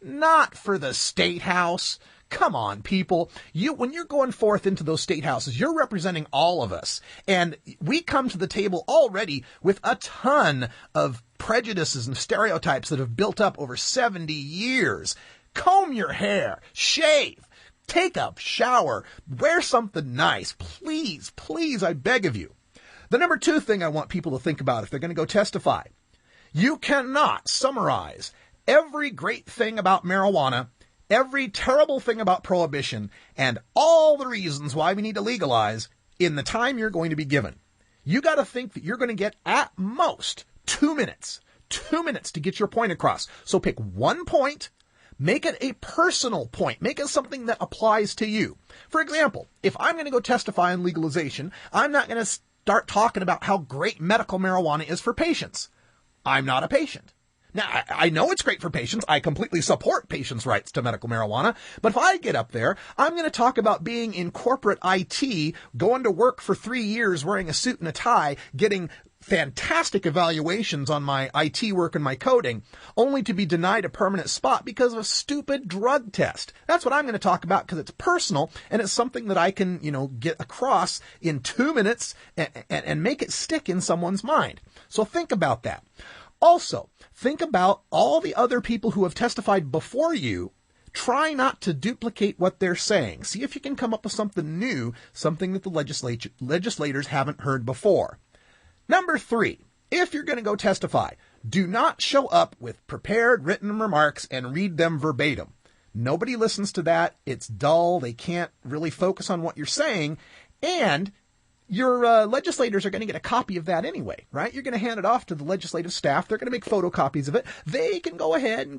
Not for the state house. Come on, people. When you're going forth into those state houses, you're representing all of us. And we come to the table already with a ton of prejudices and stereotypes that have built up over 70 years. Comb your hair, shave, take a shower, wear something nice. Please, please, I beg of you. The number two thing I want people to think about if they're going to go testify: you cannot summarize every great thing about marijuana, every terrible thing about prohibition, and all the reasons why we need to legalize in the time you're going to be given. You got to think that you're going to get at most 2 minutes. 2 minutes to get your point across. So pick one point, make it a personal point, make it something that applies to you. For example, if I'm going to go testify on legalization, I'm not going to start talking about how great medical marijuana is for patients. I'm not a patient. Now, I know it's great for patients. I completely support patients' rights to medical marijuana. But if I get up there, I'm going to talk about being in corporate IT, going to work for 3 years wearing a suit and a tie, getting fantastic evaluations on my IT work and my coding, only to be denied a permanent spot because of a stupid drug test. That's what I'm going to talk about, because it's personal and it's something that I can, get across in 2 minutes and make it stick in someone's mind. So think about that. Also, think about all the other people who have testified before you. Try not to duplicate what they're saying. See if you can come up with something new, something that the legislators haven't heard before. Number three, if you're going to go testify, do not show up with prepared written remarks and read them verbatim. Nobody listens to that. It's dull. They can't really focus on what you're saying. And your legislators are going to get a copy of that anyway, right? You're going to hand it off to the legislative staff. They're going to make photocopies of it. They can go ahead and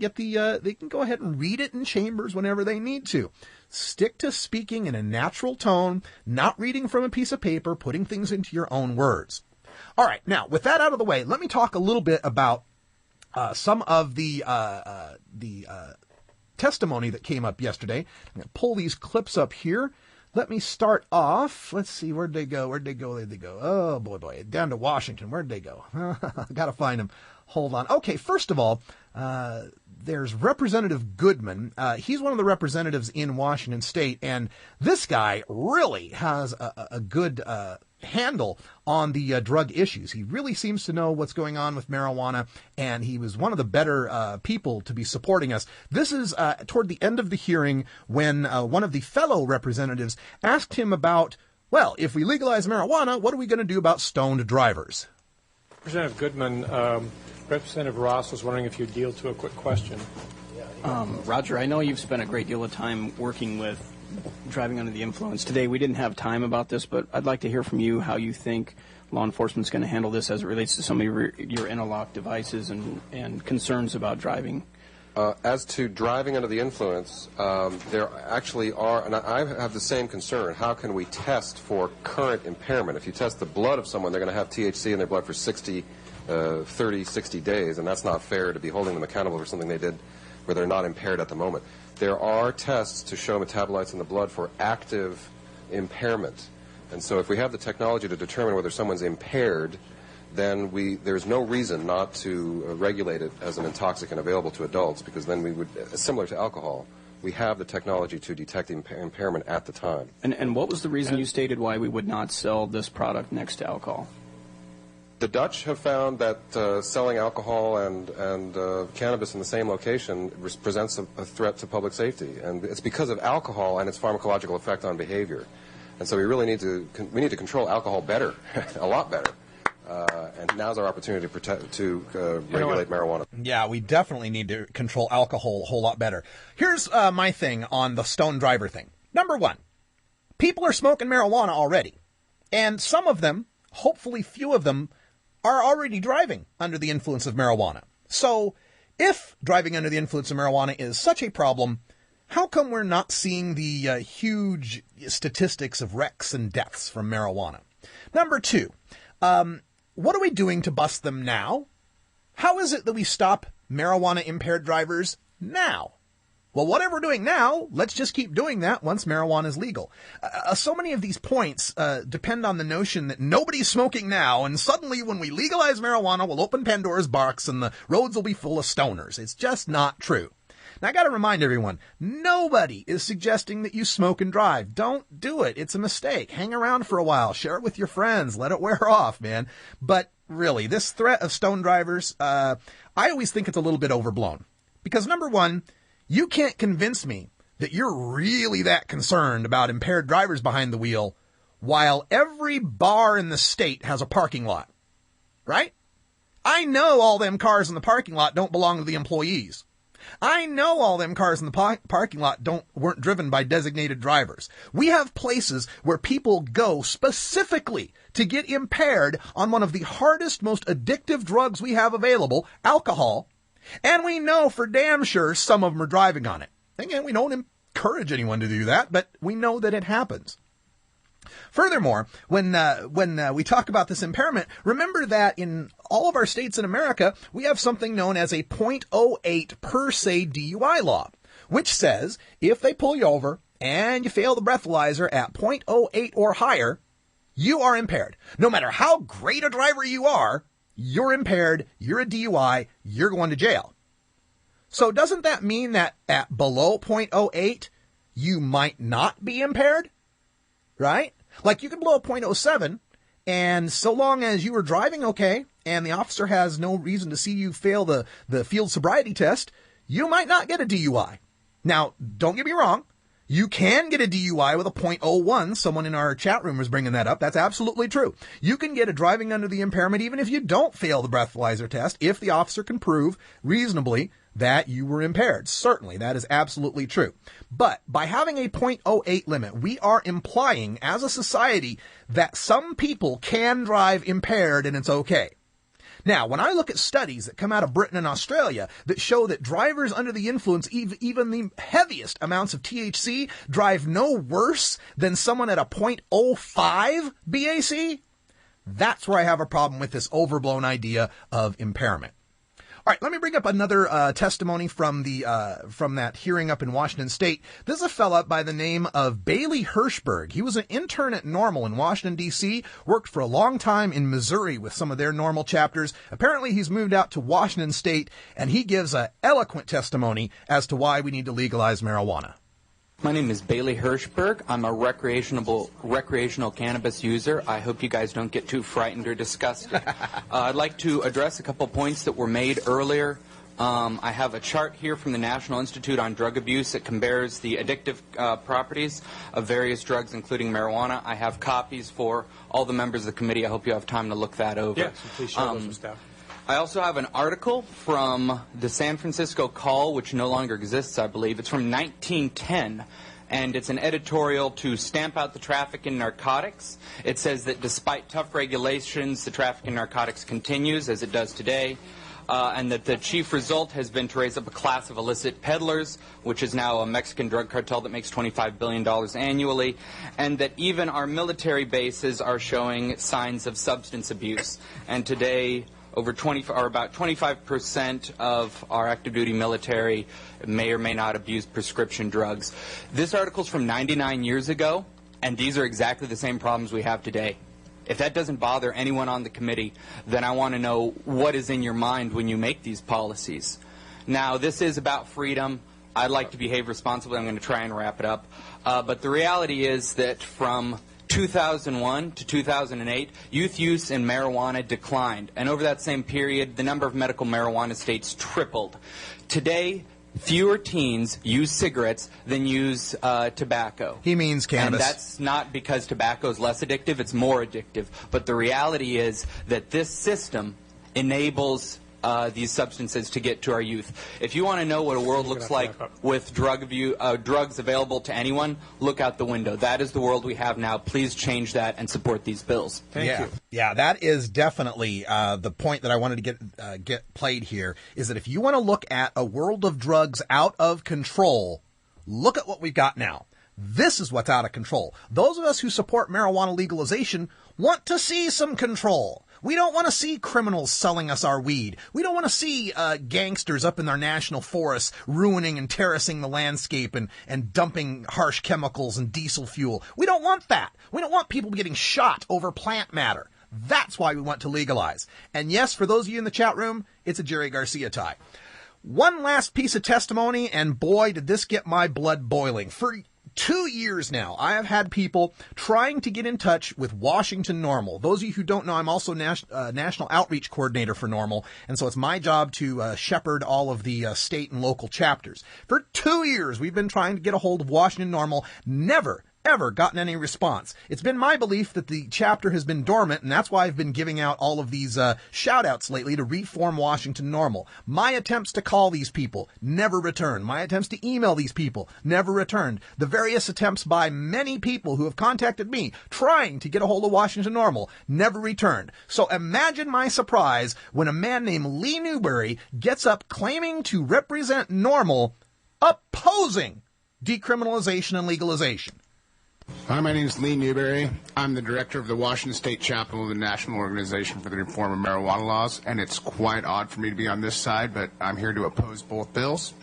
read it in chambers whenever they need to. Stick to speaking in a natural tone, not reading from a piece of paper, putting things into your own words. All right. Now, with that out of the way, let me talk a little bit about some of the testimony that came up yesterday. I'm going to pull these clips up here. Let me start off. Let's see, where'd they go? Oh, boy, down to Washington. Where'd they go? Got to find them. hold on. Okay, first of all, there's Representative Goodman. He's one of the representatives in Washington State, and this guy really has a good handle on the drug issues. He really seems to know what's going on with marijuana, and he was one of the better people to be supporting us. This is toward the end of the hearing when one of the fellow representatives asked him about, well, if we legalize marijuana, what are we going to do about stoned drivers? Representative Goodman, Representative Ross was wondering if you'd yield to a quick question. Roger, I know you've spent a great deal of time working with driving under the influence. Today we didn't have time about this, but I'd like to hear from you how you think law enforcement's going to handle this as it relates to some of your interlock devices and concerns about driving. As to driving under the influence, there actually are, and I have the same concern. How can we test for current impairment? If you test the blood of someone, they're going to have THC in their blood for 60 days, and that's not fair to be holding them accountable for something they did where they're not impaired at the moment. There are tests to show metabolites in the blood for active impairment. And so if we have the technology to determine whether someone's impaired, then there's no reason not to regulate it as an intoxicant available to adults, because then we would, similar to alcohol, we have the technology to detect impairment at the time. And what was the reason you stated why we would not sell this product next to alcohol? The Dutch have found that selling alcohol and cannabis in the same location presents a threat to public safety, and it's because of alcohol and its pharmacological effect on behavior. And so we really need to control alcohol better, a lot better. And now's our opportunity to regulate marijuana. Yeah, we definitely need to control alcohol a whole lot better. Here's my thing on the stone driver thing. Number one, people are smoking marijuana already, and some of them, hopefully few of them, are already driving under the influence of marijuana. So if driving under the influence of marijuana is such a problem, how come we're not seeing the huge statistics of wrecks and deaths from marijuana? Number two, what are we doing to bust them now? How is it that we stop marijuana impaired drivers now? Well, whatever we're doing now, let's just keep doing that once marijuana is legal. So many of these points depend on the notion that nobody's smoking now, and suddenly when we legalize marijuana, we'll open Pandora's box and the roads will be full of stoners. It's just not true. Now, I got to remind everyone, nobody is suggesting that you smoke and drive. Don't do it. It's a mistake. Hang around for a while. Share it with your friends. Let it wear off, man. But really, this threat of stone drivers, I always think it's a little bit overblown. Because number one, you can't convince me that you're really that concerned about impaired drivers behind the wheel while every bar in the state has a parking lot, right? I know all them cars in the parking lot don't belong to the employees. I know all them cars in the parking lot weren't driven by designated drivers. We have places where people go specifically to get impaired on one of the hardest, most addictive drugs we have available, alcohol. And we know for damn sure some of them are driving on it. Again, we don't encourage anyone to do that, but we know that it happens. Furthermore, when we talk about this impairment, remember that in all of our states in America, we have something known as a .08 per se DUI law, which says if they pull you over and you fail the breathalyzer at .08 or higher, you are impaired. No matter how great a driver you are, you're impaired, you're a DUI, you're going to jail. So doesn't that mean that at below .08, you might not be impaired? Right? Like you can blow a .07, and so long as you were driving okay, and the officer has no reason to see you fail the field sobriety test, you might not get a DUI. Now, don't get me wrong. You can get a DUI with a .01. Someone in our chat room was bringing that up. That's absolutely true. You can get a driving under the impairment even if you don't fail the breathalyzer test, if the officer can prove reasonably that you were impaired. Certainly, that is absolutely true. But by having a .08 limit, we are implying as a society that some people can drive impaired and it's okay. Now, when I look at studies that come out of Britain and Australia that show that drivers under the influence, even the heaviest amounts of THC, drive no worse than someone at a .05 BAC, that's where I have a problem with this overblown idea of impairment. All right, let me bring up another testimony from that hearing up in Washington State. This is a fella by the name of Bailey Hirschberg. He was an intern at NORML in Washington, D.C., worked for a long time in Missouri with some of their NORML chapters. Apparently, he's moved out to Washington State, and he gives an eloquent testimony as to why we need to legalize marijuana. My name is Bailey Hirschberg. I'm a recreational cannabis user. I hope you guys don't get too frightened or disgusted. I'd like to address a couple points that were made earlier. I have a chart here from the National Institute on Drug Abuse that compares the addictive properties of various drugs, including marijuana. I have copies for all the members of the committee. I hope you have time to look that over. Yes, please share those with staff. I also have an article from the San Francisco Call, which no longer exists, I believe. It's from 1910, and it's an editorial to stamp out the traffic in narcotics. It says that despite tough regulations, the traffic in narcotics continues, as it does today, and that the chief result has been to raise up a class of illicit peddlers, which is now a Mexican drug cartel that makes $25 billion annually, and that even our military bases are showing signs of substance abuse. And today, about 25% of our active duty military may or may not abuse prescription drugs. This article's from 99 years ago, and these are exactly the same problems we have today. If that doesn't bother anyone on the committee, then I want to know what is in your mind when you make these policies. Now, this is about freedom. I'd like to behave responsibly. I'm going to try and wrap it up. But the reality is that from 2001 to 2008, youth use in marijuana declined. And over that same period, the number of medical marijuana states tripled. Today, fewer teens use cigarettes than use tobacco. He means cannabis. And that's not because tobacco is less addictive, it's more addictive. But the reality is that this system enables these substances to get to our youth. If you want to know what a world looks like with drugs available to anyone, look out the window. That is the world we have now. Please change that and support these bills. Thank you. Yeah, that is definitely the point that I wanted to get played here, is that if you want to look at a world of drugs out of control, look at what we've got now. This is what's out of control. Those of us who support marijuana legalization want to see some control. We don't want to see criminals selling us our weed. We don't want to see gangsters up in our national forests ruining and terracing the landscape and dumping harsh chemicals and diesel fuel. We don't want that. We don't want people getting shot over plant matter. That's why we want to legalize. And yes, for those of you in the chat room, it's a Jerry Garcia tie. One last piece of testimony, and boy, did this get my blood boiling. For 2 years now, I have had people trying to get in touch with Washington NORML. Those of you who don't know, I'm also National Outreach Coordinator for NORML, and so it's my job to shepherd all of the state and local chapters. For 2 years, we've been trying to get a hold of Washington NORML. Never ever gotten any response. It's been my belief that the chapter has been dormant, and that's why I've been giving out all of these shout-outs lately to reform Washington NORML. My attempts to call these people never returned. My attempts to email these people never returned. The various attempts by many people who have contacted me trying to get a hold of Washington NORML never returned. So imagine my surprise when a man named Lee Newberry gets up claiming to represent NORML, opposing decriminalization and legalization. Hi, my name is Lee Newberry. I'm the director of the Washington State Chapter of the National Organization for the Reform of Marijuana Laws, and it's quite odd for me to be on this side, but I'm here to oppose both bills.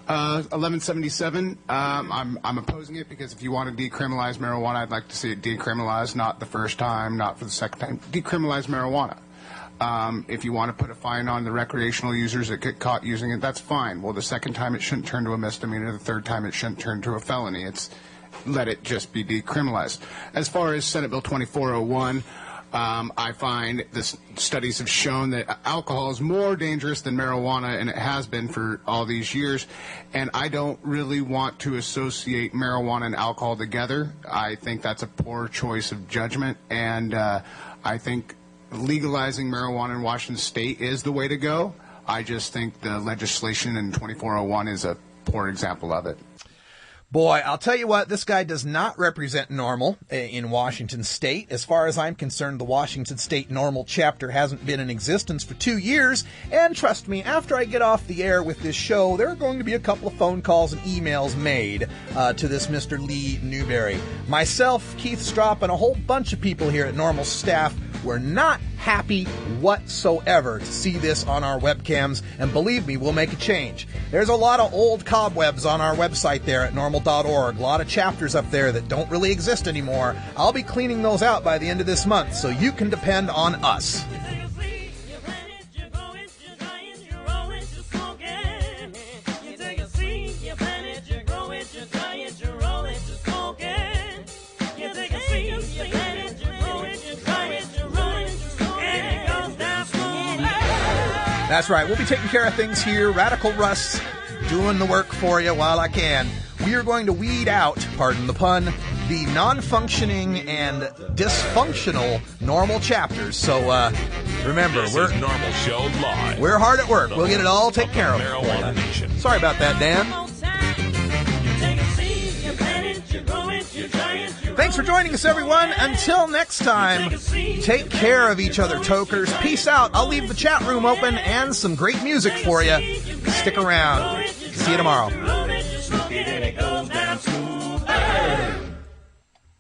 1177, I'm opposing it because if you want to decriminalize marijuana, I'd like to see it decriminalized, not the first time, not for the second time. Decriminalize marijuana. If you want to put a fine on the recreational users that get caught using it, that's fine. Well, the second time it shouldn't turn to a misdemeanor. The third time it shouldn't turn to a felony. Let it just be decriminalized. As far as Senate Bill 2401, I find the studies have shown that alcohol is more dangerous than marijuana, and it has been for all these years. And I don't really want to associate marijuana and alcohol together. I think that's a poor choice of judgment, and I think legalizing marijuana in Washington State is the way to go. I just think the legislation in 2401 is a poor example of it. Boy, I'll tell you what, this guy does not represent NORML in Washington State. As far as I'm concerned, the Washington State NORML chapter hasn't been in existence for 2 years. And trust me, after I get off the air with this show, there are going to be a couple of phone calls and emails made to this Mr. Lee Newberry. Myself, Keith Stropp, and a whole bunch of people here at NORML staff were not happy whatsoever to see this on our webcams, and believe me, we'll make a change. There's a lot of old cobwebs on our website there at normal.org, a lot of chapters up there that don't really exist anymore. I'll be cleaning those out by the end of this month, so you can depend on us. That's right. We'll be taking care of things here. Radical Russ doing the work for you while I can. We are going to weed out, pardon the pun, the non-functioning and dysfunctional normal chapters. So remember, This is Normal Show Live. We're hard at work. We'll get it all taken care of. Marijuana Nation. Sorry about that, Dan. Thanks for joining us, everyone. Until next time, take care of each other, tokers. Peace out. I'll leave the chat room open and some great music for you. Stick around. See you tomorrow.